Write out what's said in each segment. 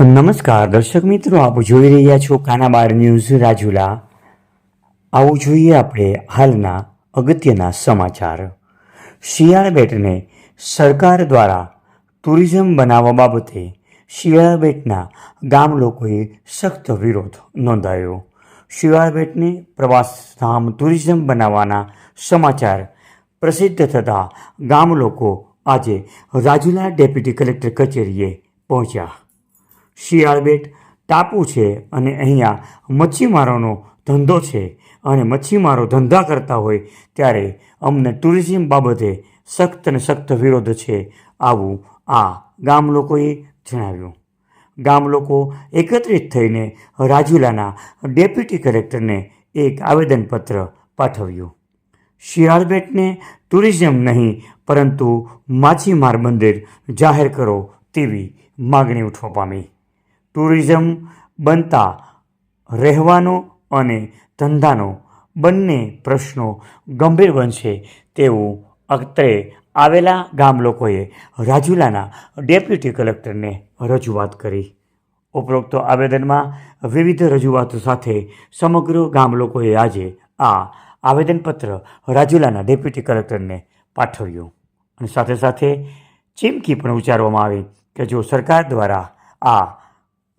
નમસ્કાર દર્શક મિત્રો, આપ જોઈ રહ્યા છો કાનાબાર ન્યૂઝ રાજુલા. આવું જોઈએ આપણે હાલના અગત્યના સમાચાર. શિયાળ બેટને સરકાર દ્વારા ટુરિઝમ બનાવવા બાબતે શિયાળ બેટના ગામ લોકોએ સખ્ત વિરોધ નોંધાયો. શિયાળ બેટને પ્રવાસધામ ટુરિઝમ બનાવવાના સમાચાર પ્રસિદ્ધ થતાં ગામ લોકો આજે રાજુલા ડેપ્યુટી કલેક્ટર કચેરીએ પહોંચ્યા. શિયાળ બેટ ટાપુ છે અને અહીંયા મચ્છીમારોનો ધંધો છે અને મચ્છીમારો ધંધા કરતા હોય ત્યારે અમને ટુરિઝમ બાબતે સખ્ત અને સખ્ત વિરોધ છે, આવું આ ગામ લોકોએ જણાવ્યું. ગામ લોકો એકત્રિત થઈને રાજુલાના ડેપ્યુટી કલેક્ટરને એક આવેદનપત્ર પાઠવ્યું. શિયાળ બેટને ટુરિઝમ નહીં પરંતુ માછીમાર બંદર જાહેર કરો તેવી માગણી ઉઠવા પામી. ટુરિઝમ બનતા રહેવાનો અને ધંધાનો બંને પ્રશ્નો ગંભીર બનશે તેવું અત્રે આવેલા ગામ લોકોએ રાજુલાના ડેપ્યુટી કલેક્ટરને રજૂઆત કરી. ઉપરોક્ત આવેદનમાં વિવિધ રજૂઆતો સાથે સમગ્ર ગામ લોકોએ આજે આ આવેદનપત્ર રાજુલાના ડેપ્યુટી કલેક્ટરને પાઠવ્યું અને સાથે સાથે ચીમકી પણ ઉચ્ચારવામાં આવી કે જો સરકાર દ્વારા આ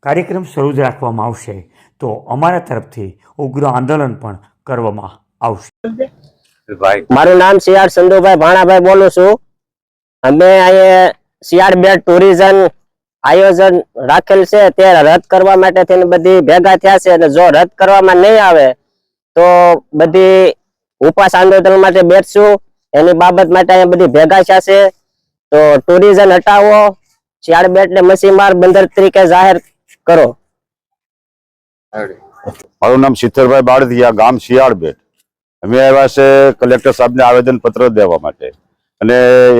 કાર્યક્રમ શરૂ જ રાખવામાં આવશે તો અમારા તરફથી ઉગ્ર આંદોલન પણ કરવામાં આવશે. મારું નામ શિયાળ સંધુભાઈ ભાણાભાઈ બોલું છું. અમે અહીંયા શિયાળ બેટ ટુરિઝમ આયોજન રાખેલ છે તે રદ કરવા માટે થઈને બધી ભેગા થયા છે અને જો રદ કરવામાં નહીં આવે તો બધી ઉપવાસ આંદોલન માટે બેઠશું. એની બાબત માટે અહીંયા બધી ભેગા થયા છે. તો ટુરિઝમ હટાવો, શિયાળ બેટ ને મચ્છીમાર બંદર તરીકે જાહેર કરો. મારું નામ શીતળભાઈ બાળદિયા, ગામ શિયાળ બેટ. અમે આવ્યા છે કલેક્ટર સાહેબને આવેદન પત્ર દેવા માટે અને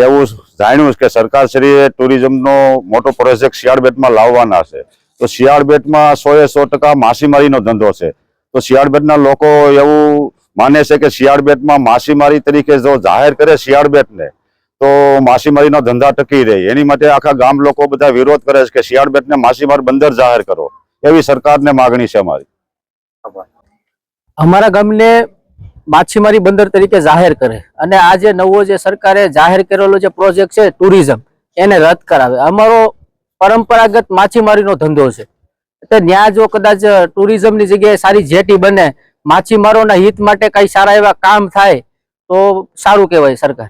એવું જાણ્યું કે સરકાર શ્રીએ ટુરિઝમનો મોટો પ્રોજેક્ટ શિયાળ બેટમાં લાવવાના છે. તો શિયાળ બેટમાં 100% માછીમારીનો ધંધો છે. તો શિયાળ બેટના લોકો એવું માને છે કે શિયાળ બેટમાં માછીમારી તરીકે જો જાહેર કરે શિયાળ બેટને તો માછીમારીનો ધંધા ટકી રહે. એની માટે આખા ગામ લોકો બધા વિરોધ કરે છે કે શિયાળ બેટને માછીમાર બંદર જાહેર કરો એવી સરકારને માગણી છે અમારી. અમારા ગામને માછીમારી બંદર તરીકે જાહેર કરે અને આ જે નવો જે સરકારે જાહેર કરેલો જે પ્રોજેક્ટ છે ટુરિઝમ એને રદ કરાવે. અમારો પરંપરાગત માછીમારીનો ધંધો છે એટલે ત્યાં જો કદાચ ટુરિઝમની જગ્યાએ સારી જેટી બને, માછીમારોના હિત માટે કઈ સારા એવા કામ થાય તો સારું કહેવાય સરકાર.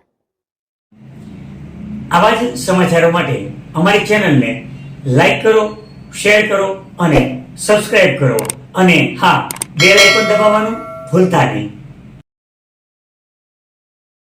આવા જ સમાચારો માટે અમારી ચેનલને લાઈક કરો, શેર કરો અને સબસ્ક્રાઈબ કરો અને હા, બેલ આઇકોન દબાવવાનું ભૂલતા નહીં.